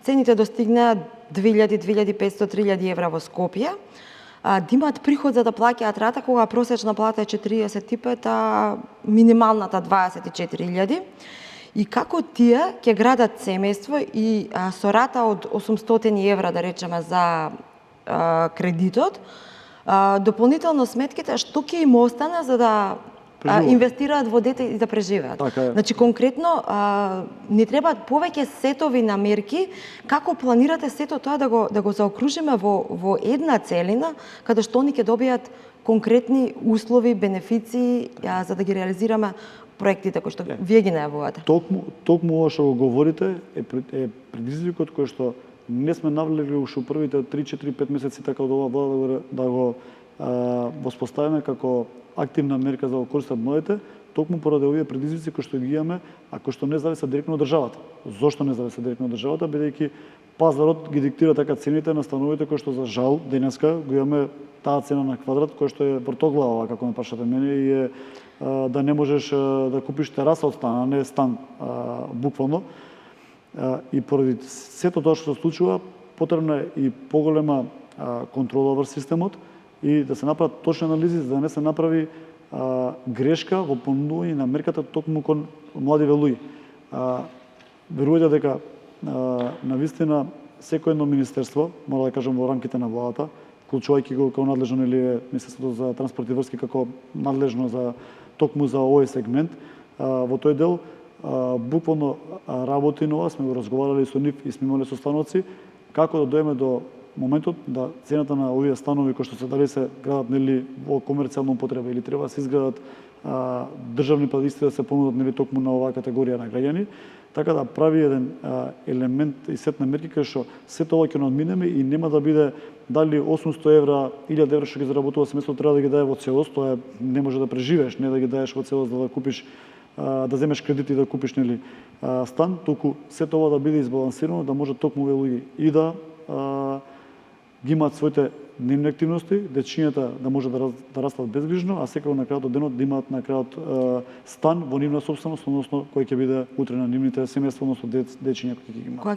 цените достигнаа 2000, 2500, 3000 евра во Скопје, да имаат приход за да плаќаат рата, кога просечна плата е 45, а минималната 24.000. И како тие ќе градат семејство и со рата од 800 евра, да речеме, за кредитот, дополнително сметките, што ќе им остане за да инвестираат во дете и да преживеат. Значи, конкретно, не требаат повеќе сетови на мерки. Како планирате сето тоа да го заокружиме во една целина, каде што они ќе добијат конкретни услови, бенефиции, за да ги реализираме проектите кои што вие ги најавувате? Токму ова што го говорите е предизвикот кој што не сме навлегли уште у првите 3-4-5 месеци така од ова влада да го воспоставиме како активна мерка за да користат младите, токму поради овие предизвици кои што ги имаме, а кои што не зависат директно од државата. Зошто не зависат директно од државата? Бидејќи пазарот ги диктира така цените на становите кои што за жал денеска го имаме таа цена на квадрат која што е вртоглава, како ме прашате мене, и е да не можеш да купиш тераса од стан, а не стан буквално. И поради сето тоа што се случува, потребна е и поголема контрола врз системот и да се направат точни анализи за да не се направи грешка во понудување на мерката токму кон млади луѓе. Верувајте дека навистина секој едно министерство, мора да кажам во рамките на владата, вклучувајќи го како надлежно или Министерството за транспорт и врски како надлежно за токму за овој сегмент, во тој дел буквално работи на ова, сме го разговарали со нив и сме имале состаноци како да дојдеме до моментот да цената на овие станови кои што се дали се градат нели во комерцијална употреба или треба да се изградат државни падисти да се понудат нели токму на оваа категорија на граѓани, така да прави еден елемент и сет на мерки кај што сето ова ќе надминеме и нема да биде дали 800 евра, 1000 евра што ги заработува семејството треба да ги даде во целост, тоа не може да преживееш, не да ги даеш во целост да купиш да земеш кредит и да купиш нели стан, туку сето ова да биде избалансирано, да може токму овие луѓе и да ги имаат своите дневни активности, дечињата да може да растат безгрижно, а секако на крајот од денот да имаат на крајот стан во нивна сопственост, односно кој ќе биде утре на нивните семејства, односно дечиња кои ќе ги имаат.